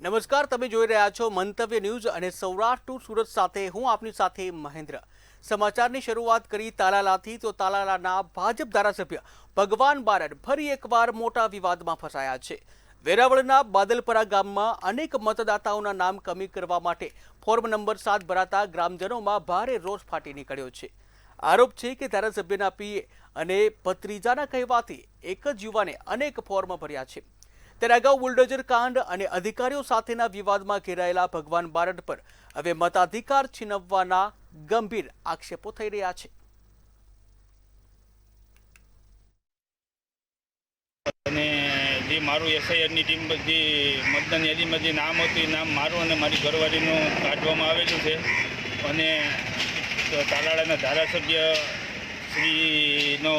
નમસ્કાર, તમે જોઈ રહ્યા છો મંતવ્ય ન્યૂઝ અને સૌરાષ્ટ્ર સુરત સાથે હું આપની સાથે મહેન્દ્ર। સમાચારની શરૂઆત કરી તાલાલાથી તો તાલાલાના ભાજપ ધારાસભ્ય ભગવાન બારડ ફરી એકવાર મોટા વિવાદમાં ફસાયા છે। વેરાવળના બાદલપરા ગામમાં અનેક મતદાતાઓના નામ કમી કરવા માટે ફોર્મ નંબર 7 ભરાતા ગ્રામજનોમાં ભારે રોષ ફાટી નીકળ્યો છે। આરોપ છે કે ધારાસભ્યના પીએ અને ભત્રીજાના કહેવાથી એક જ યુવાને અનેક ફોર્મ ભર્યા છે। ત્યારે અગાઉ બુલડોઝર કાંડ અને અધિકારીઓ સાથેના વિવાદમાં ઘેરાયેલા ભગવાન બારડ પર હવે મતાધિકાર છીનવવાના ગંભીર આક્ષેપો થઈ રહ્યા છે। અને જે મારું એસઆઈઆરની ટીમ જે મતદાન યાદીમાં જે નામ હતું એ નામ મારું અને મારી ઘરવાળીનું કાઢવામાં આવેલું છે અને તાલાળાના ધારાસભ્ય શ્રીનો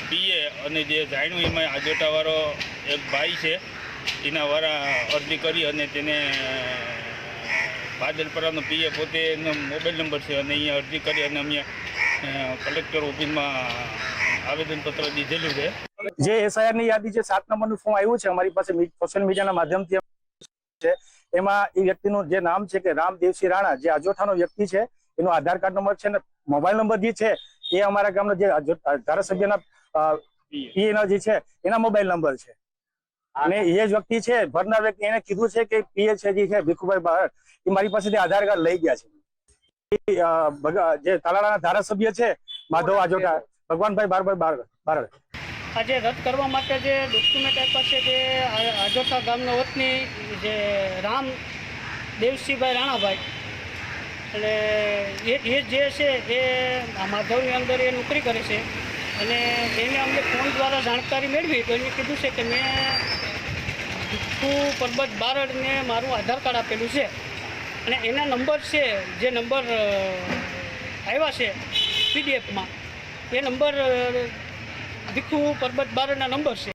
પીએ અને જે જાણ્યું એમાં આજોટાવાળો એક ભાઈ છે એના વાળા અરજી કરી અને તેને બાદલપરાનો પીએ પોતે એનો મોબાઈલ નંબર છે અને અહીંયા અરજી કરી અને અમે કલેક્ટર ઓફિસમાં આવેદનપત્ર દીધેલું છે। જે એસઆઈઆરની યાદી જે 7 નંબરનું ફોર્મ આવ્યું છે અમારી પાસે સોશિયલ મીડિયાના માધ્યમથી છે, એમાં એ વ્યક્તિનું જે નામ છે કે રામદેવસિંહ રાણા, જે અજોઠાનો વ્યક્તિ છે, એનો આધાર કાર્ડ નંબર છે ને મોબાઈલ નંબર જે છે એ અમારા ગામનો જે ધારાસભ્યના પીએના જે છે એના મોબાઈલ નંબર છે અને એ જ વ્યક્તિ છે ભરનાર વ્યક્તિ, એને કીધું છે કે પીએ છે જે છે ભીખુભાઈ બારડ, એ મારી પાસેથી આધાર કાર્ડ લઈ ગયા છે। જે તાલાળાના ધારાસભ્ય છે માધવ અજોઠા, ભગવાનભાઈ બારડ આજે રદ કરવા માટે જે ડોક્યુમેન્ટ આપ્યા છે જે અજોઠા ગામનો વતની જે રામ દેવસિંહભાઈ રાણાભાઈ, એટલે એ જે છે એ માધવની અંદર એ નોકરી કરે છે અને એને અમને ફોન દ્વારા જાણકારી મેળવી તો એને કીધું છે કે મેં ભીખુ પરબત બારડને મારું આધાર કાર્ડ આપેલું છે અને એના નંબર છે, જે નંબર આવ્યા છે પીડીએફમાં, એ નંબર ભીખુ પરબત બારડના નંબર છે।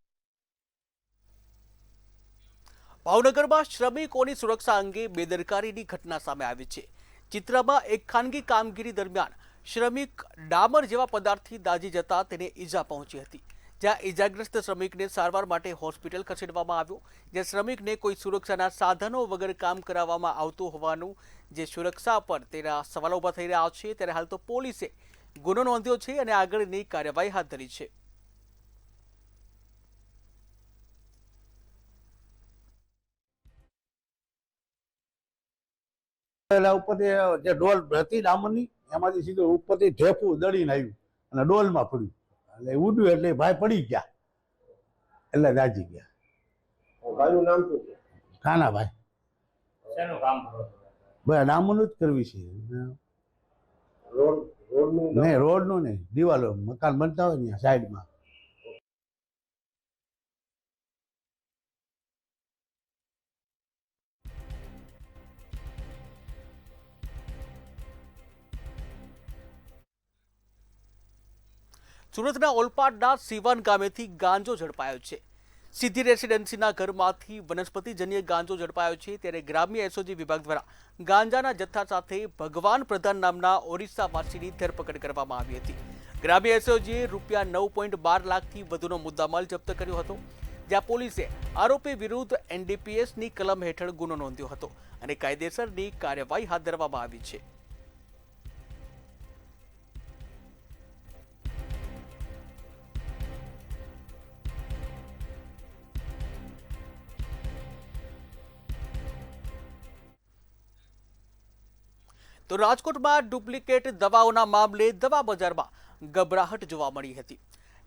ભાવનગરમાં શ્રમિકોની સુરક્ષા અંગે બેદરકારીની ઘટના સામે આવી છે। ચિત્રમાં એક ખાનગી કામગીરી દરમિયાન શ્રમિક ડામર જેવા પદાર્થથી દાઝી જતા તેને ઈજા પહોંચી હતી, જ્યાં ઈજાગ્રસ્ત શ્રમિકને સારવાર માટે હોસ્પિટલ ખસેડવામાં આવ્યો, જ્યાં શ્રમિકને કોઈ સુરક્ષાના સાધનો વગર કામ કરાવવામાં આવતું હોવાનું જે સુરક્ષા પર તેના સવાલો ઊભા થઈ રહ્યા છે। ત્યારે હાલ તો પોલીસે ગુનો નોંધ્યો છે અને આગળની કાર્યવાહી હાથ ધરી છે। ઉપરથી જે ડોલ હતી ડામરની એમાંથી સીધું ઉપરથી ઢેફું દળીને આવ્યું અને ડોલમાં પડ્યું, એટલે ઉડ્યું એટલે ભાઈ પડી ગયા એટલે દાજી ગયા। ભાઈનું નામ શું છે? કાનાભાઈ। શેનું કામ કરો છો? ભાઈ ડામરનું જ કરવી છે, રોડનું નહીં રોડનું નહીં, દિવાલો મકાન બનતા હોય ને સાઈડમાં। સુરતના ઓલપાડના સિવાન ગામેથી ગાંજો ઝડપાયો છે। સિદ્ધિ રેસિડેન્સીના ઘરમાંથી વનસ્પતિજન્ય ગાંજો ઝડપાયો છે। ત્યારે ગ્રામ્ય એસઓજી વિભાગ દ્વારા ગાંજાના જથ્થા સાથે ભગવાન પ્રધાન નામના ઓરિસ્સાવાસીની ધરપકડ કરવામાં આવી હતી। ગ્રામ્ય એસઓજીએ ₹9.12 લાખથી વધુનો મુદ્દામાલ જપ્ત કર્યો હતો, જ્યાં પોલીસે આરોપી વિરુદ્ધ એનડીપીએસની કલમ હેઠળ ગુનો નોંધ્યો હતો અને કાયદેસરની કાર્યવાહી હાથ ધરવામાં આવી છે। તો રાજકોટમાં ડુપ્લિકેટ દવાઓના મામલે દવા બજારમાં ગભરાહટ જોવા મળી હતી।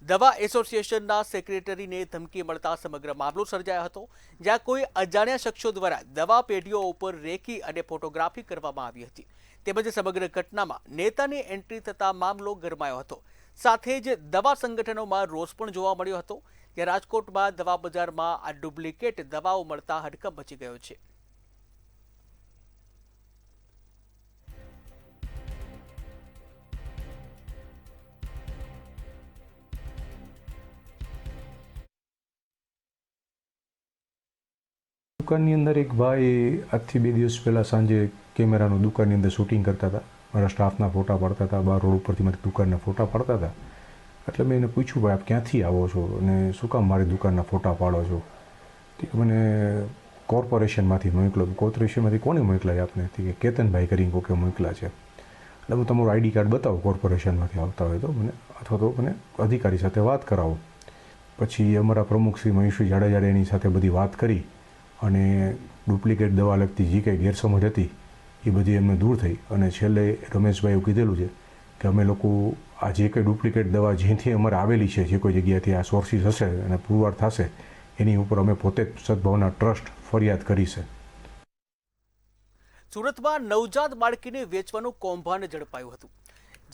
દવા એસોસિએશનના સેક્રેટરીને ધમકી મળતા સમગ્ર મામલો સર્જાયો હતો, જ્યાં કોઈ અજાણ્યા શખ્સો દ્વારા દવા પેઢીઓ ઉપર રેકી અને ફોટોગ્રાફી કરવામાં આવી હતી। તેમજ સમગ્ર ઘટનામાં નેતાની એન્ટ્રી થતા મામલો ગરમાયો હતો। સાથે જ દવા સંગઠનોમાં રોષ પણ જોવા મળ્યો હતો, જ્યાં રાજકોટમાં દવા બજારમાં આ ડુપ્લિકેટ દવાઓ મળતા હડકંપ મચી ગયો છે। દુકાનની અંદર એક ભાઈ આજથી 2 દિવસ પહેલાં સાંજે કેમેરાનું દુકાનની અંદર શૂટિંગ કરતા હતા, મારા સ્ટાફના ફોટા પાડતા હતા, બહાર રોડ ઉપરથી મારી દુકાનના ફોટા પાડતા હતા। એટલે મેં એને પૂછ્યું, ભાઈ આપ ક્યાંથી આવો છો અને શું કામ મારી દુકાનના ફોટા પાડો છો? તે મને કોર્પોરેશનમાંથી મોકલો. કોર્પોરેશનમાંથી કોને મોકલાય આપને? કે કેતનભાઈ કરીને કોકે મોકલા છે. એટલે હું તમારું આઈડી કાર્ડ બતાવો કોર્પોરેશનમાંથી આવતા હોય તો મને, અથવા તો મને અધિકારી સાથે વાત કરાવો. પછી અમારા પ્રમુખ શ્રી મહેશભાઈ જાડેજાએ એની સાથે બધી વાત કરી અને ડુપ્લિકેટ દવા લગતી જે કંઈ ગેરસમજ હતી એ બધી એમને દૂર થઈ. અને છેલ્લે રમેશભાઈએ એવું કીધેલું છે કે અમે લોકો આ જે કંઈ ડુપ્લિકેટ દવા જેથી અમારે આવેલી છે, જે કોઈ જગ્યાથી આ સોર્સિસ હશે અને પુરવાર થશે, એની ઉપર અમે પોતે જ સદભાવના ટ્રસ્ટ ફરિયાદ કરી છે. સુરતમાં નવજાત બાળકીને વેચવાનું કૌભાંડ ઝડપાયું હતું,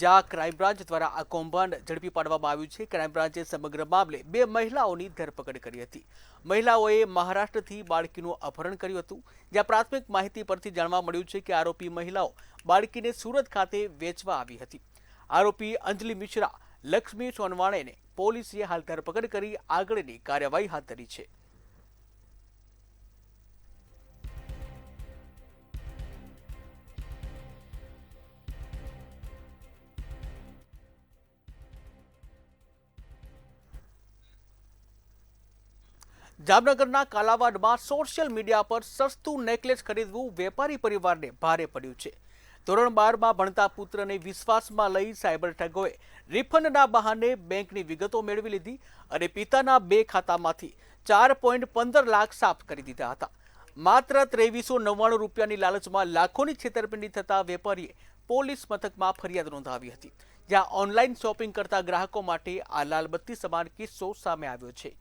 જ્યાં ક્રાઇમ બ્રાન્ચ દ્વારા આ કૌભાંડ ઝડપી પાડવામાં આવ્યું છે. ક્રાઇમ બ્રાન્ચે સમગ્ર મામલે 2 મહિલાઓની ધરપકડ કરી હતી. મહિલાઓએ મહારાષ્ટ્રથી બાળકીનું અપહરણ કર્યું હતું, જ્યાં પ્રાથમિક માહિતી પરથી જાણવા મળ્યું છે કે આરોપી મહિલાઓ બાળકીને સુરત ખાતે વેચવા આવી હતી. આરોપી અંજલિ મિશ્રા, લક્ષ્મી સોનવાણેને પોલીસે હાલ ધરપકડ કરી આગળની કાર્યવાહી હાથ ધરી છે. જામનગરના કાલાવાડમાં સોશિયલ મીડિયા પર સસ્તું નેકલેસ ખરીદવું વેપારી પરિવારને ભારે પડ્યું છે. ધોરણ 12માં ભણતા પુત્રને વિશ્વાસમાં લઈ સાયબર ઠગોએ રિફંડના બહાને બેંકની વિગતો મેળવી લીધી અને પિતાના 2 ખાતામાંથી 4.15 લાખ સાફ કરી દીધા હતા. માત્ર 2399 રૂપિયાની લાલચમાં લાખોની છેતરપિંડી થતા વેપારીએ પોલીસ મથકમાં ફરિયાદ નોંધાવી હતી, જ્યાં ઓનલાઈન શોપિંગ કરતા ગ્રાહકો માટે આ લાલબત્તી સમાન કિસ્સો સામે આવ્યો છે.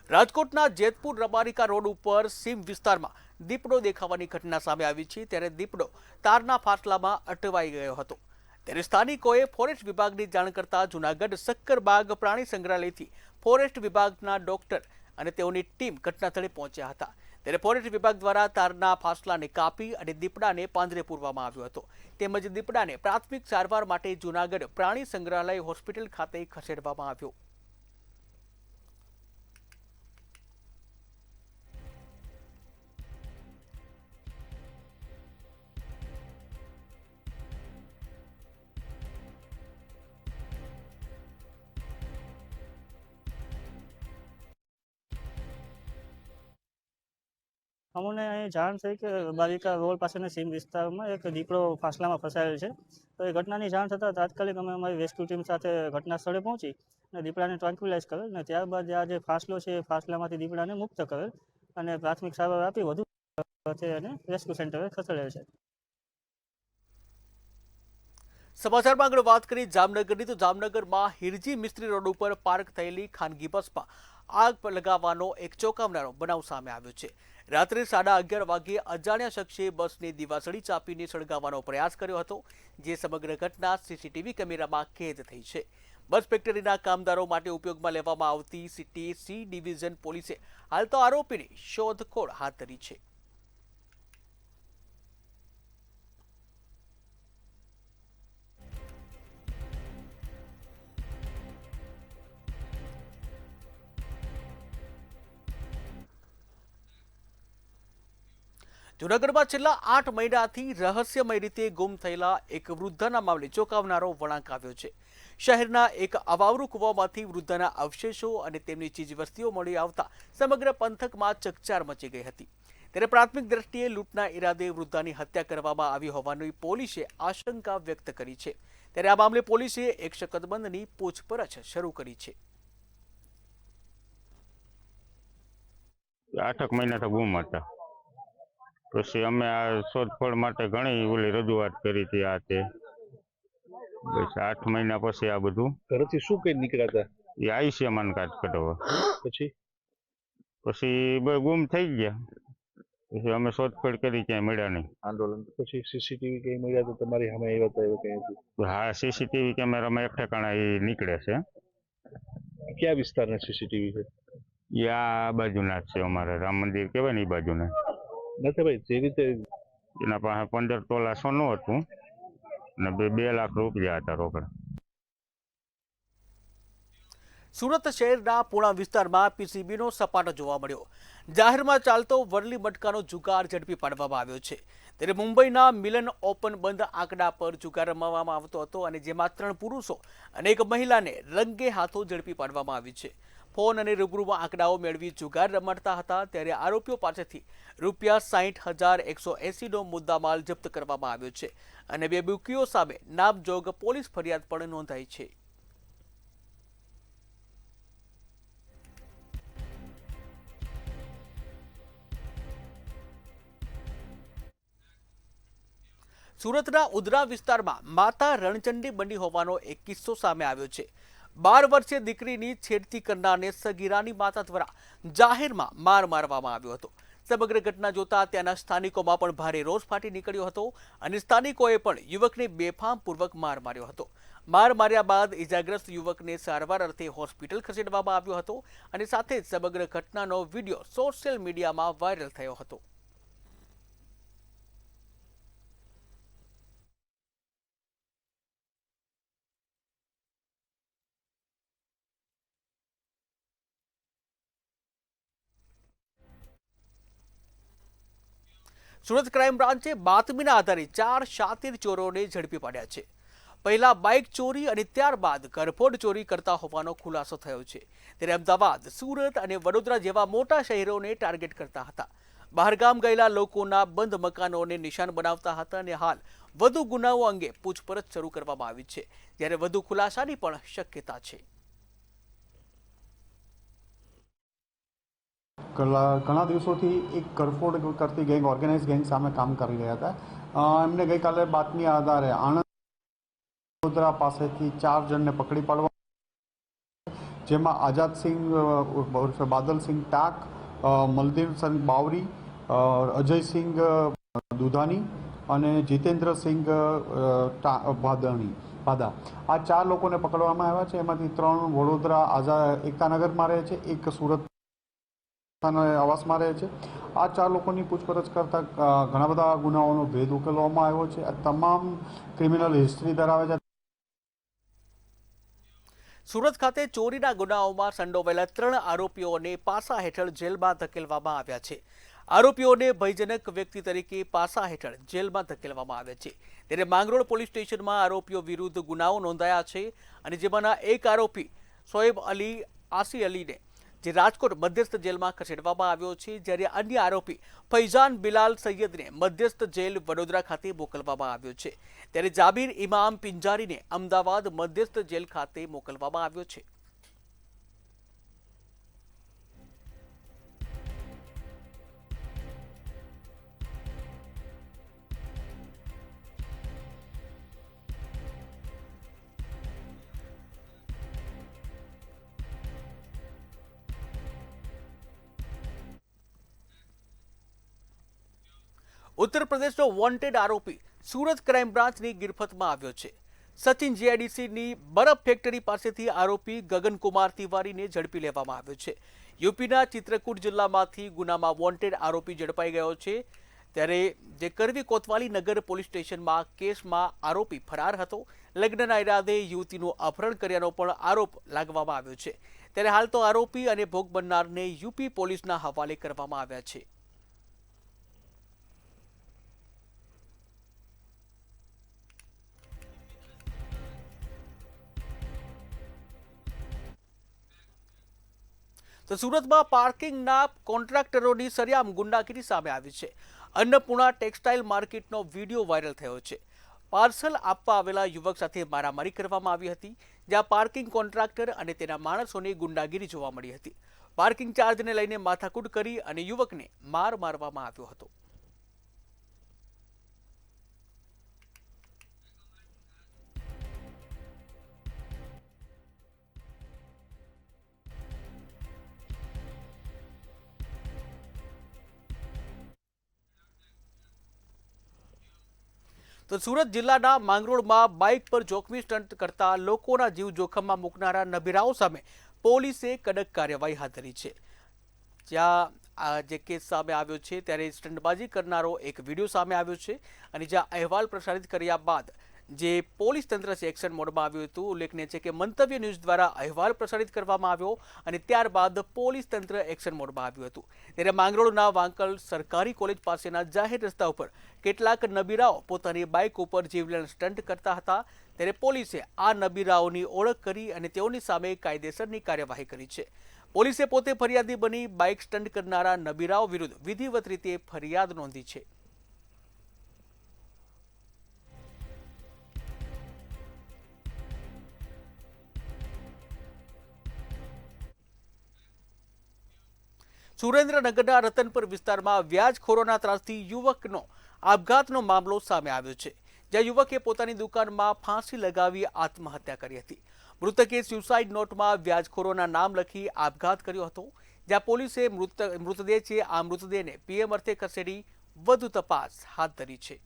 રાજકોટના જેતપુર રબારિકા રોડ ઉપર સીમ વિસ્તારમાં દીપડો દેખાવાની ઘટના સામે આવી છે. ત્યારે દીપડો તારના ફાટલામાં અટવાઈ ગયો હતો. ત્યારે સ્થાનિકોએ ફોરેસ્ટ વિભાગની જાણ કરતા જૂનાગઢ સક્કરબાગ પ્રાણી સંગ્રહાલયથી ફોરેસ્ટ વિભાગના ડોક્ટર અને તેઓની ટીમ ઘટનાસ્થળે પહોંચ્યા હતા. ત્યારે ફોરેસ્ટ વિભાગ દ્વારા તારના ફાસલાને કાપી અને દીપડાને પાંજરે પૂરવામાં આવ્યો હતો. તેમજ દીપડાને પ્રાથમિક સારવાર માટે જૂનાગઢ પ્રાણી સંગ્રહાલય હોસ્પિટલ ખાતે ખસેડવામાં આવ્યો. અમને અહીં જાણ થઈ કે બાલિકા રોડ પાસેના સીમ વિસ્તારમાં એક દીપડો ફાસલામાં ફસાયેલ છે. તો એ ઘટનાની જાણ થતાં તાત્કાલિક અમે અમારી રેસ્ક્યુ ટીમ સાથે ઘટના સ્થળે પહોંચી અને દીપડાને ટ્રાન્ક્વિલાઇઝ કરેલ અને ત્યારબાદ આ જે ફાસલો છે એ ફાસલામાંથી દીપડાને મુક્ત કરેલ અને પ્રાથમિક સારવાર આપી વધુ અને રેસ્ક્યુ સેન્ટરે ખસેડેલ છે. સમાચારમાં આગળ વાત કરી જામનગરની, તો જામનગરમાં હિરજી મિસ્ત્રી રોડ ઉપર પાર્ક થયેલી ખાનગી બસમાં આગ લગાવવાનો એક ચોંકાવનારો બનાવ સામે આવ્યો છે. રાત્રે 11:30 વાગ્યે અજાણ્યા શખ્સે બસની દિવાસળી ચાપીને સળગાવવાનો પ્રયાસ કર્યો હતો, જે સમગ્ર ઘટના સીસીટીવી કેમેરામાં કેદ થઈ છે. બસ ફેક્ટરીના કામદારો માટે ઉપયોગમાં લેવામાં આવતી સિટી સી ડિવિઝન પોલીસે હાલ તો આરોપીની શોધખોળ હાથ ધરી છે. જૂનાગઢમાં છેલ્લા 8 મહિનાથી રહસ્યમય રીતે ગુમ થયેલા એક વૃદ્ધાના મામલે ચોંકાવનારો વળાંક આવ્યો છે. શહેરના એક અવાવરૂ કૂવામાંથી વૃદ્ધાના અવશેષો અને તેમની ચીજવસ્તુઓ મળી આવતા સમગ્ર પંથકમાં ચકચાર મચી ગઈ હતી. ત્યારે પ્રાથમિક દ્રષ્ટિએ લૂંટના ઈરાદે વૃદ્ધાની હત્યા કરવામાં આવી હોવાની પોલીસે આશંકા વ્યક્ત કરી છે. ત્યારે આ મામલે પોલીસે એક શકમંદની પૂછપરછ શરૂ કરી છે. 8 મહિનાથી ગુમ હતા. પછી અમે આ શોધખોળ માટે ઘણી ઓલી રજૂઆત કરી હતી. આ તે બસ 8 મહિના પછી આ બધું ઘરેથી શું કઈ નીકળ્યા હતા? એ આયુષ્યમાન કાર્ડ કઢાવવા. પછી ગુમ થઈ ગયા. પછી અમે શોધખોળ કરી, ક્યાંય મળ્યા નહીં. આંદોલન પછી સીસીટીવી કઈ મળ્યા તો તમારી સામે આવ્યા હતા એવું કઈ હતું? હા, સીસીટીવી કેમેરામાં એક ઠેકાણા એ નીકળે છે. કયા વિસ્તારના સીસીટીવી છે? એ આ બાજુના જ છે, અમારે રામ મંદિર કહેવાય ને એ બાજુના. નથી ભાઈ, જે રીતે એના પાસે 15 તોલા સોનું હતું અને 2 લાખ રૂપિયા હતા રોકડા. સુરત શહેરના પૂણા વિસ્તારમાં પીસીબીનો સપાટો જોવા મળ્યો. જાહેરમાં ચાલતો વરલી મટકાનો જુગાર ઝડપી પાડવામાં આવ્યો છે. ત્યારે મુંબઈના મિલન ઓપન બંધ આંકડા પર જુગાર રમવામાં આવતો હતો અને જેમાં 3 પુરુષો અને 1 મહિલાને રંગે હાથો ઝડપી પાડવામાં આવી છે. ફોન અને રૂબરૂમાં આંકડાઓ મેળવી જુગાર રમાડતા હતા. ત્યારે આરોપીઓ પાસેથી ₹60,180નો મુદ્દામાલ જપ્ત કરવામાં આવ્યો છે અને 2 બુકીઓ સામે નામજોગ પોલીસ ફરિયાદ પણ નોંધાઈ છે. સુરતના ઉધના વિસ્તારમાં માતા રણચંડી બની હોવાનો એક કિસ્સો સામે આવ્યો છે. 12 વર્ષીય દીકરીની છેડતી કરનારને સગીરાની માતા દ્વારા જાહેરમાં માર મારવામાં આવ્યો હતો. સમગ્ર ઘટના જોતા ત્યાંના સ્થાનિકોમાં પણ ભારે રોષ ફાટી નીકળ્યો હતો અને સ્થાનિકોએ પણ યુવકને બેફામપૂર્વક માર માર્યો હતો. માર માર્યા બાદ ઇજાગ્રસ્ત યુવકને સારવાર અર્થે હોસ્પિટલ ખસેડવામાં આવ્યો હતો અને સાથે જ સમગ્ર ઘટનાનો વિડીયો સોશિયલ મીડિયામાં વાયરલ થયો હતો. સુરત ક્રાઇમ બ્રાન્ચે બાતમીના આધારે 4 શાતીર ચોરોને ઝડપી પાડ્યા છે. પહેલા બાઇક ચોરી અને ત્યારબાદ ઘરફોડ ચોરી કરતા હોવાનો ખુલાસો થયો છે. ત્યારે અમદાવાદ, સુરત અને વડોદરા જેવા મોટા શહેરોને ટાર્ગેટ કરતા હતા. બહારગામ ગયેલા લોકોના બંધ મકાનોને નિશાન બનાવતા હતા અને હાલ વધુ ગુનાઓ અંગે પૂછપરછ શરૂ કરવામાં આવી છે, જ્યારે વધુ ખુલાસાની પણ શક્યતા છે. ઘણા દિવસોથી એક કરફોડ કરતી ગેંગ, ઓર્ગેનાઇઝ ગેંગ સામે કામ કરી રહ્યા હતા. એમને ગઈકાલે બાતમી આધારે આણંદ વડોદરા પાસેથી 4 જણને પકડી પાડવા, જેમાં આઝાદસિંહ બાદલસિંહ ટાક, મલદીવસિંહ બાવરી, અજયસિંહ દુધાની અને જીતેન્દ્રસિંહ ભાદા, આ 4 લોકોને પકડવામાં આવ્યા છે. એમાંથી 3 વડોદરા એકતાનગરમાં રહે છે, 1 સુરત આવાસમાં રહે છે. આ 4 લોકોની પૂછપરછ કરતા ઘણા બધા ગુનાઓનો ભેદ ઉકેલવામાં આવ્યો છે. આ તમામ ક્રિમિનલ હિસ્ટ્રી ધરાવે છે. સુરત ખાતે ચોરીના ગુનાઓમાં સંડોવાયેલા 3 આરોપીઓને પાસા હેઠળ જેલમાં ધકેલવામાં આવ્યા છે. આરોપીઓને ભયજનક વ્યક્તિ તરીકે પાસા હેઠળ જેલમાં ધકેલવામાં આવ્યા છે. ત્યારે માંગરોળ પોલીસ સ્ટેશનમાં આરોપીઓ વિરુદ્ધ ગુનાઓ નોંધાયા છે અને જેમાંના એક આરોપી શોએબ અલી આસી અલીને જે રાજકોટ મધ્યસ્થ જેલમાં ખસેડવામાં આવ્યો છે, જ્યારે અન્ય આરોપી ફૈઝાન બિલાલ સૈયદને મધ્યસ્થ જેલ વડોદરા ખાતે મોકલવામાં આવ્યો છે. ત્યારે જાબીર ઇમામ પિંજારીને અમદાવાદ મધ્યસ્થ જેલ ખાતે મોકલવામાં આવ્યો છે. ઉત્તર પ્રદેશનો વોન્ટેડ આરોપી સુરત ક્રાઇમ બ્રાન્ચની ગિરફતમાં આવ્યો છે. સચિન જીઆઈડીસીની બરફ ફેક્ટરી પાસેથી આરોપી ગગનકુમાર તિવારીને ઝડપી લેવામાં આવ્યો છે. યુપીના ચિત્રકૂટ જિલ્લામાંથી ગુનામાં વોન્ટેડ આરોપી ઝડપાઈ ગયો છે. ત્યારે જે કરવી કોતવાલી નગર પોલીસ સ્ટેશનમાં કેસમાં આરોપી ફરાર હતો. લગ્નના ઈરાદે યુવતીનું અપહરણ કર્યાનો પણ આરોપ લાગવામાં આવ્યો છે. ત્યારે હાલ તો આરોપી અને ભોગ બનનારને યુપી પોલીસના હવાલે કરવામાં આવ્યા છે. તો સુરતમાં પાર્કિંગના કોન્ટ્રાક્ટરોની સરેઆમ ગુંડાગીરી સામે આવી છે. અન્નપૂર્ણા ટેક્સટાઇલ માર્કેટનો વિડીયો વાયરલ થયો છે. પાર્સલ આપવા આવેલા યુવક સાથે મારામારી કરવામાં આવી હતી, જ્યાં પાર્કિંગ કોન્ટ્રાક્ટર અને તેના માણસોની ગુંડાગીરી જોવા મળી હતી. પાર્કિંગ ચાર્જને લઈને માથાકૂટ કરી અને યુવકને મારવામાં આવ્યો હતો. તો સુરત જિલ્લાના માંગરોળમાં બાઇક પર જોખમી સ્ટન્ટ કરતા લોકોના જીવ જોખમમાં મૂકનારા નબીરાઓ સામે પોલીસે કડક કાર્યવાહી હાથ ધરી છે. જ્યાં આ જે કેસ સામે આવ્યો છે ત્યારે સ્ટન્ટબાજી કરનારો એક વિડીયો સામે આવ્યો છે અને જ્યાં અહેવાલ પ્રસારિત કર્યા બાદ જે પોલીસ તંત્ર છે એક્શન મોડમાં આવ્યું હતું. ઉલ્લેખનીય છે કે મંતવ્ય ન્યૂઝ દ્વારા અહેવાલ પ્રસારિત કરવામાં આવ્યો અને ત્યારબાદ પોલીસ તંત્ર એક્શન મોડમાં આવ્યું હતું. ત્યારે માંગરોળના વાંકલ સરકારી કોલેજ પાસેના જાહેર રસ્તા ઉપર કેટલાક નબીરાઓ પોતાની બાઇક ઉપર જીવલેણ સ્ટન્ટ કરતા હતા. ત્યારે પોલીસે આ નબીરાઓની ઓળખ કરી અને તેઓની સામે કાયદેસરની કાર્યવાહી કરી છે. પોલીસે પોતે ફરિયાદી બની બાઇક સ્ટન્ટ કરનારા નબીરાઓ વિરુદ્ધ વિધિવત રીતે ફરિયાદ નોંધી છે. સુરેન્દ્રનગરના રતનપર વિસ્તારમાં વ્યાજખોરોના ત્રાસથી યુવકનો આપઘાતનો મામલો સામે આવ્યો છે, જ્યાં યુવકે પોતાની દુકાનમાં ફાંસી લગાવી આત્મહત્યા કરી હતી. મૃતકે સ્યુસાઇડ નોટમાં વ્યાજખોરોના નામ લખી આપઘાત કર્યો હતો, જ્યાં પોલીસે મૃતદેહ છે આ મૃતદેહને પીએમ અર્થે ખસેડી વધુ તપાસ હાથ ધરી છે.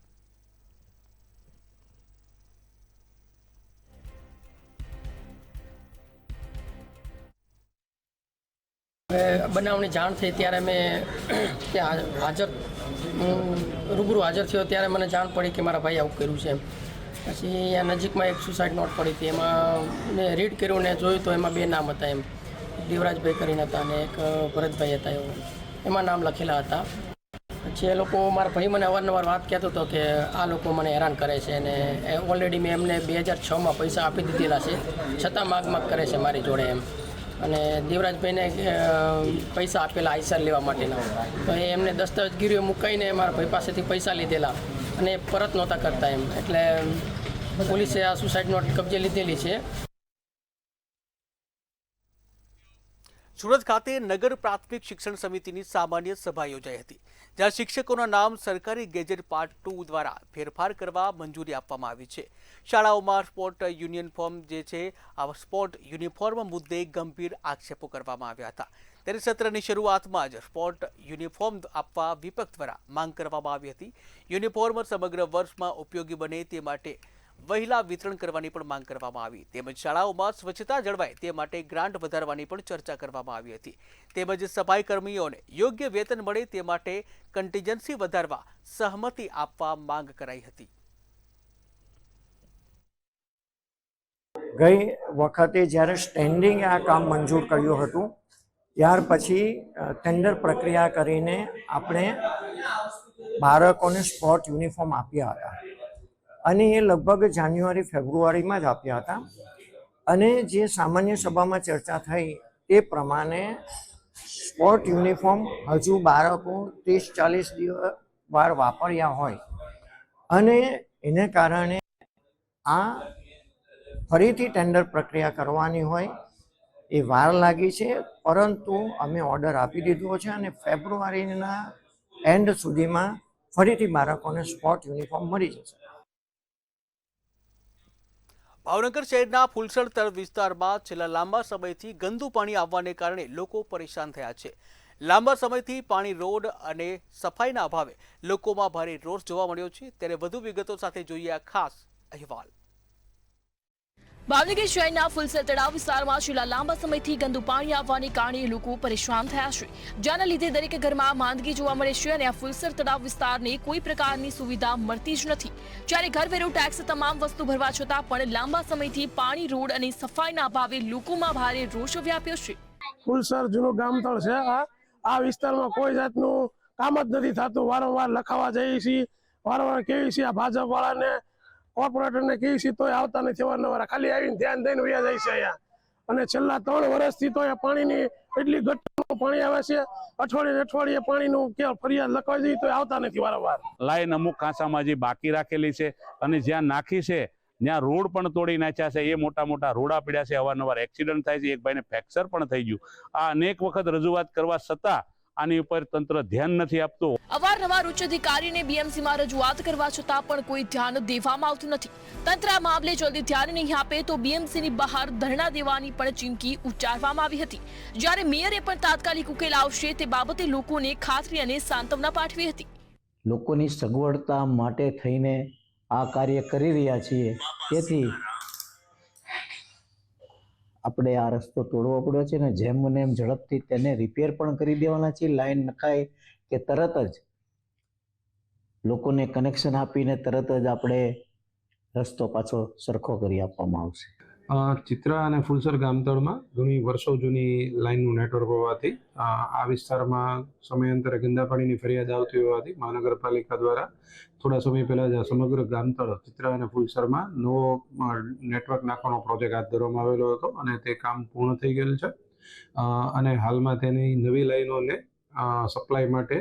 બનાવની જાણ થઈ ત્યારે અમે ત્યાં રૂબરૂ હાજર થયો ત્યારે મને જાણ પડી કે મારા ભાઈ આવું કર્યું છે. પછી અહીંયા નજીકમાં એક સુસાઇડ નોટ પડી હતી, એમાં મેં રીડ કર્યું ને જોયું તો એમાં બે નામ હતા. એમ દેવરાજભાઈ કરીને હતા અને એક ભરતભાઈ હતા, એમાં નામ લખેલા હતા. પછી એ લોકો, મારા ભાઈ મને અવારનવાર વાત કહેતો હતો કે આ લોકો મને હેરાન કરે છે અને ઓલરેડી મેં એમને 2006માં પૈસા આપી દીધેલા છે, છતાં માગ કરે છે મારી જોડે એમ. અને દેવરાજભાઈને પૈસા આપેલા આઈસર લેવા માટેના, તો એમને દસ્તાવેજગીરીઓ મુકાઈને મારા ભાઈ પાસેથી પૈસા લીધેલા અને પરત નહોતા કરતા એમ. એટલે પોલીસે આ સુસાઇડ નોટ કબજે લીધેલી છે. સુરત ખાતે નગર પ્રાથમિક શિક્ષણ સમિતિની સામાન્ય સભા યોજાઈ હતી, જ્યાં શિક્ષકોના નામ સરકારી ગેજેટ પાર્ટ 2 દ્વારા ફેરફાર કરવા મંજૂરી આપવામાં આવી છે. શાળાઓમાં સ્પોર્ટ યુનિફોર્મ જે છે આ સ્પોર્ટ યુનિફોર્મ મુદ્દે ગંભીર આક્ષેપો કરવામાં આવ્યા હતા. ત્યારે સત્રની શરૂઆતમાં જ સ્પોર્ટ યુનિફોર્મ આપવા વિપક્ષ દ્વારા માંગ કરવામાં આવી હતી. યુનિફોર્મ સમગ્ર વર્ષમાં ઉપયોગી બને તે માટે વહેલા વિતરણ કરવાની પણ માંગ કરવામાં આવી. તેમજ શાળાઓમાં સ્વચ્છતા જળવાય તે માટે ગ્રાન્ટ વધારવાની પણ ચર્ચા કરવામાં આવી હતી. તેમજ સફાઈ કર્મીઓને યોગ્ય વેતન મળે તે માટે કન્ટીજન્સી વધારવા સહમતિ આપવા માંગ કરાઈ હતી. ગઈ વખતે જ્યારે સ્ટેન્ડિંગ આ કામ મંજૂર કર્યું હતું, ત્યાર પછી ટેન્ડર પ્રક્રિયા કરીને આપણે બાળકોને સ્પોર્ટ યુનિફોર્મ આપ્યા હતા અને એ લગભગ જાન્યુઆરી ફેબ્રુઆરીમાં જ આપ્યા હતા. અને જે સામાન્ય સભામાં ચર્ચા થઈ તે પ્રમાણે સ્પોર્ટ યુનિફોર્મ હજુ બાળકો 30-40 દિવસ વાર વાપર્યા હોય અને એને કારણે આ ફરીથી ટેન્ડર પ્રક્રિયા કરવાની હોય એ વાર લાગી છે. પરંતુ અમે ઓર્ડર આપી દીધો છે અને ફેબ્રુઆરીના એન્ડ સુધીમાં ફરીથી બાળકોને સ્પોર્ટ યુનિફોર્મ મળી જશે. ભાવનગર શહેરના ફુલસર તળ વિસ્તારમાં છેલ્લા લાંબા સમયથી ગંદુ પાણી આવવાને કારણે લોકો પરેશાન થયા છે. લાંબા સમયથી પાણી, રોડ અને સફાઈના અભાવે લોકોમાં ભારે રોષ જોવા મળ્યો છે. ત્યારે વધુ વિગતો સાથે જોઈએ આ ખાસ અહેવાલ. ભાવનગર શહેરના ફુલસર તળાવ વિસ્તારમાં છેલ્લા લાંબા સમયથી ગંદુ પાણી આવવાને કારણે લોકો પરેશાન થયા છે, જેના લીધે દરેક ઘરમાં માંદગી જોવા મળે છે અને આ ફુલસર તળાવ વિસ્તારને કોઈ પ્રકારની સુવિધા મળતી જ નથી. જ્યારે ઘરવેરો, ટેક્સ, તમામ વસ્તુ ભરવા છતાં પણ લાંબા સમયથી પાણી, રોડ અને સફાઈના અભાવે લોકોમાં ભારે રોષ વ્યાપ્યો છે. ફુલસર જૂનું ગામતળ છે. આ વિસ્તારમાં કોઈ જાતનું કામ જ નથી થતું. વારંવાર લખાવા જઈએ છીએ, વારંવાર કહીએ છીએ, આ ભાજપ વાળાને, કોર્પોરેટરને કહીએ છીએ તોય આવતા નથી. અવારનવાર ખાલી આવીને ધ્યાન દઈને વયા જાય છે અહીંયા. અને છેલ્લા 3 વર્ષથી તો અહીંયા પાણીની એટલી ગટરનું પાણી આવે છે, અઠવાડિયે પાણીનું કે ફરિયાદ લખવા જઈએ તો આવતા નથી વારંવાર. લાઈન અમુક કાંસામાં જે બાકી રાખેલી છે અને જ્યાં નાખી છે ત્યાં રોડ પણ તોડી નાખ્યા છે. એ મોટા રોડા પડ્યા છે, અવારનવાર એક્સિડન્ટ થાય છે, એક ભાઈને ફ્રેક્ચર પણ થઈ ગયું. આ અનેક વખત રજૂઆત કરવા છતાં આની ઉપર તંત્ર ધ્યાન નથી આપતું. અવારનવાર ઉચ્ચ અધિકારીને બીએમસીમાં રજૂઆત કરવા છતાં પણ કોઈ ધ્યાન દેવામાં આવતું નથી. તંત્ર આ મામલે જલ્દી ધ્યાન નહીં આપે તો બીએમસીની બહાર ધરણા દેવાની પણ ચીમકી ઉચ્ચારવામાં આવી હતી. જ્યારે મેયરે પણ તાત્કાલિક ઉકેલ આવશે તે બાબતે લોકોને ખાતરી અને સાંત્વના પાઠવી હતી. લોકોની સગવડતા માટે થઈને આ કાર્ય કરી રહ્યા છીએ, તેથી આપણે આ રસ્તો તોડવો પડ્યો છે અને જેમ મને એમ ઝડપથી તેને રિપેર પણ કરી દેવાના છે. લાઈન નખાય કે તરત જ લોકોને કનેક્શન આપીને તરત જ આપણે રસ્તો પાછો સરખો કરી આપવામાં આવશે. ચિત્રા અને ફુલસર ગામતળમાં ઘણી વર્ષો જૂની લાઇનનું નેટવર્ક હોવાથી આ વિસ્તારમાં સમયાંતરે ગંદા પાણીની ફરિયાદ આવતી હોવાથી મહાનગરપાલિકા દ્વારા થોડા સમય પહેલાં જ સમગ્ર ગામતળ ચિત્રા અને ફુલસરમાં નવો નેટવર્ક નાખવાનો પ્રોજેક્ટ હાથ ધરવામાં આવેલો હતો અને તે કામ પૂર્ણ થઈ ગયેલ છે અને હાલમાં તેની નવી લાઈનોને સપ્લાય માટે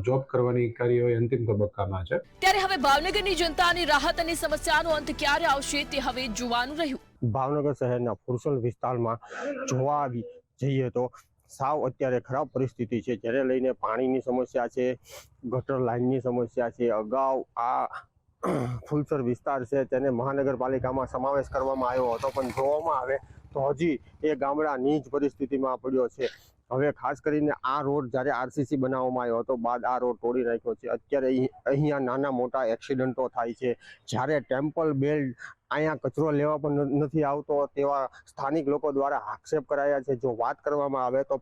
જોબ કરવાની કાર્યવાહી અંતિમ તબક્કામાં છે. ત્યારે હવે ભાવનગરની જનતાની રાહત અને સમસ્યાનો અંત ક્યારે આવશે તે હવે જોવાનું રહ્યું. ભાવનગર શહેરના ફુરસલ વિસ્તારમાં જોવા જઈએ તો સાવ અત્યારે ખરાબ પરિસ્થિતિ છે, જેને લઈને પાણીની સમસ્યા છે, ગટર લાઇનની સમસ્યા છે. અગાઉ આ ફુલસર વિસ્તાર છે તેને મહાનગરપાલિકામાં સમાવેશ કરવામાં આવ્યો હતો, પણ જોવામાં આવે તો હજી એ ગામડા નીચ પરિસ્થિતિમાં પડ્યો છે. હવે ખાસ કરીને આ રોડ જ્યારે આરસીસી બનાવવામાં આવ્યો હતો બાદ આ રોડ તોડી નાખ્યો છે. અત્યારે અહીંયા નાના મોટા એક્સિડન્ટો થાય છે. જ્યારે ટેમ્પલ બેલ્ટ અહીંયા કચરો લેવા પણ નથી આવતો તેવા સ્થાનિક લોકો દ્વારા આક્ષેપ કરાયા છે. જો વાત કરવામાં આવે તો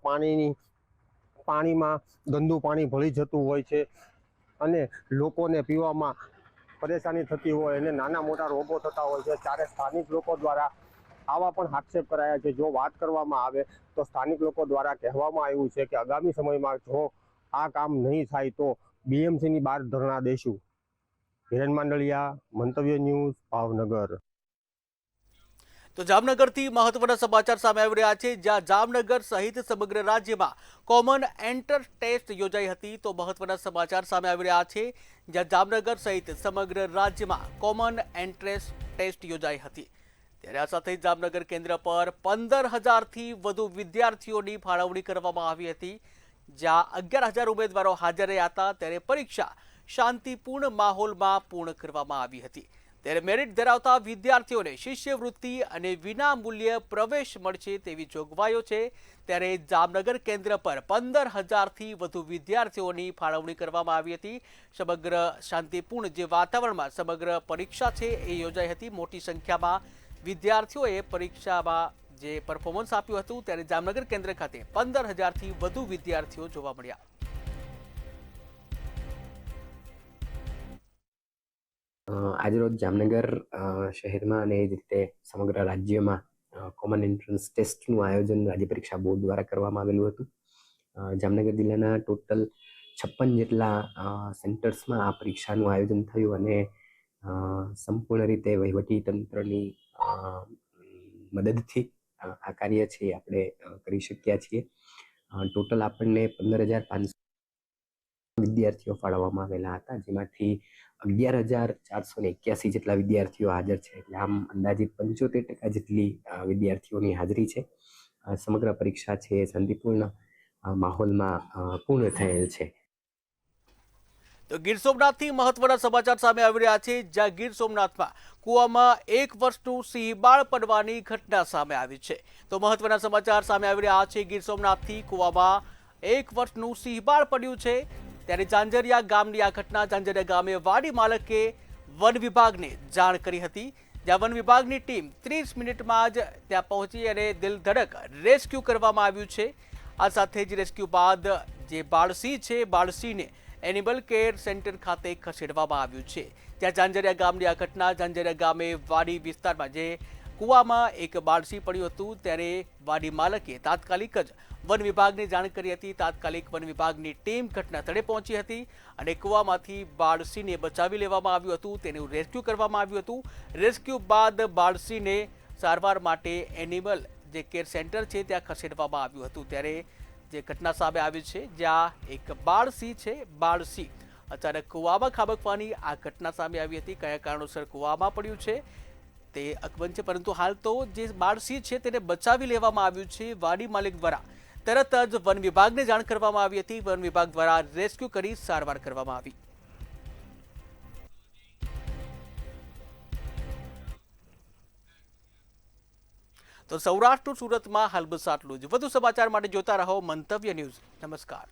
પાણીમાં ગંદુ પાણી ભળી જતું હોય છે અને લોકોને પીવામાં પરેશાની થતી હોય અને નાના મોટા રોગો થતા હોય છે. ત્યારે સ્થાનિક લોકો દ્વારા આવા પણ આક્ષેપ કરાયા છે. જો વાત કરવામાં આવે તો સ્થાનિક લોકો દ્વારા કહેવામાં આવ્યું છે કે આગામી સમયમાં જો આ કામ નહીં થાય તો બીએમસીની બહાર ધરણા દેશું. હિરેન માંડલિયા, મંતવ્ય ન્યૂઝ, ભાવનગર. તો જામનગરથી મહત્વના સમાચાર સામે આવી રહ્યા છે, જ્યાં જામનગર સહિત સમગ્ર રાજ્યમાં કોમન એન્ટ્રન્સ ટેસ્ટ યોજાઈ હતી. તો મહત્વના સમાચાર સામે આવી રહ્યા છે, જ્યાં જામનગર સહિત સમગ્ર રાજ્યમાં કોમન એન્ટ્રન્સ ટેસ્ટ યોજાઈ હતી. ત્યારે આ સાથે જામનગર કેન્દ્ર પર 15,000થી વધુ વિદ્યાર્થીઓની ફાળવણી કરવામાં આવી હતી, જ્યાં 11,000 ઉમેદવારો હાજર રહ્યા હતા. ત્યારે પરીક્ષા શાંતિપૂર્ણ માહોલમાં પૂર્ણ કરવામાં આવી હતી. ત્યારે મેરિટ ધરાવતા વિદ્યાર્થીઓને શિષ્યવૃત્તિ અને વિના મૂલ્યે પ્રવેશ મળશે તેવી જોગવાઈઓ છે. ત્યારે જામનગર કેન્દ્ર પર 15,000થી વધુ વિદ્યાર્થીઓની ફાળવણી કરવામાં આવી હતી. સમગ્ર શાંતિપૂર્ણ જે વાતાવરણમાં સમગ્ર પરીક્ષા છે એ યોજાઈ હતી. મોટી સંખ્યામાં વિદ્યાર્થીઓએ પરીક્ષામાં જે પરફોર્મન્સ આપ્યું હતું, ત્યારે જામનગર કેન્દ્ર ખાતે 15,000થી વધુ વિદ્યાર્થીઓ જોવા મળ્યા. આજરોજ જામનગર શહેરમાં અને એ જ રીતે સમગ્ર રાજ્યમાં કોમન એન્ટ્રન્સ ટેસ્ટનું આયોજન રાજ્ય પરીક્ષા બોર્ડ દ્વારા કરવામાં આવેલું હતું. જામનગર જિલ્લાના ટોટલ 56 જેટલા સેન્ટર્સમાં આ પરીક્ષાનું આયોજન થયું અને સંપૂર્ણ રીતે વહીવટી તંત્રની મદદથી આ કાર્ય છે આપણે કરી શક્યા છીએ. ટોટલ આપણને 15,500 વિદ્યાર્થીઓ ફાળવવામાં આવેલા હતા, જેમાંથી 11,481 જેટલા વિદ્યાર્થીઓ હાજર છે. એટલે આમ અંદાજિત 75% જેટલી વિદ્યાર્થીઓની હાજરી છે. સમગ્ર પરીક્ષા છે એ શાંતિપૂર્ણ માહોલમાં પૂર્ણ થયેલ છે. તો ગીર સોમનાથથી મહત્વના સમાચાર સામે આવી રહ્યા છે, જ્યાં ગીર સોમનાથમાં કૂવામાં 1 વર્ષનું સિંહબાળ પડવાની ઘટના સામે આવી છે. તો મહત્વના સમાચાર સામે આવી રહ્યા છે, ગીર સોમનાથથી કૂવામાં 1 વર્ષનું સિંહબાળ પડ્યું છે. ત્યારે ઝાંઝરિયા ગામની આ ઘટના, ઝાંઝરિયા ગામે વાડી માલકે વન વિભાગને જાણ કરી હતી, જ્યાં વન વિભાગની ટીમ 30 મિનિટમાં જ ત્યાં પહોંચી અને દિલ ધડક રેસ્ક્યુ કરવામાં આવ્યું છે. આ સાથે જ રેસ્ક્યુ બાદ જે બાળસિંહ છે, બાળસિંહને એનિમલ કેર સેન્ટર ખાતે ખસેડવામાં આવ્યું છે. ત્યાં ઝાંઝરિયા ગામની આ ઘટના, ઝાંઝરિયા ગામે વાડી વિસ્તારમાં જે કૂવામાં એક બાળસિંહ પડ્યું હતું, ત્યારે વાડી માલકે તાત્કાલિક જ વન વિભાગને જાણ કરી હતી. તાત્કાલિક વન વિભાગની ટીમ ઘટના સ્થળે પહોંચી હતી અને કૂવામાંથી બાળસિંહને બચાવી લેવામાં આવ્યું હતું, તેનું રેસ્ક્યુ કરવામાં આવ્યું હતું. રેસ્ક્યુ બાદ બાળસિંહને સારવાર માટે એનિમલ જે કેર સેન્ટર છે ત્યાં ખસેડવામાં આવ્યું હતું. ત્યારે જે ઘટના સામે આવી છે, જ્યાં એક બાળસિંહ છે, બાળસિંહ અચાનક કૂવામાં ખાબકવાની આ ઘટના સામે આવી હતી. કયા કારણોસર કૂવામાં પડ્યું છે તે અકબંધ છે, પરંતુ હાલ તો જે બાળસિંહ છે તેને બચાવી લેવામાં આવ્યું છે. વાડી માલિક દ્વારા તરત જ વન વિભાગને જાણ કરવામાં આવી હતી. વન વિભાગ દ્વારા રેસ્ક્યુ કરી સારવાર કરવામાં આવી. તો સૌરાષ્ટ્ર સુરતમાં હાલ બસ આટલું જ. વધુ સમાચાર માટે જોતા રહો મંતવ્ય ન્યૂઝ. નમસ્કાર.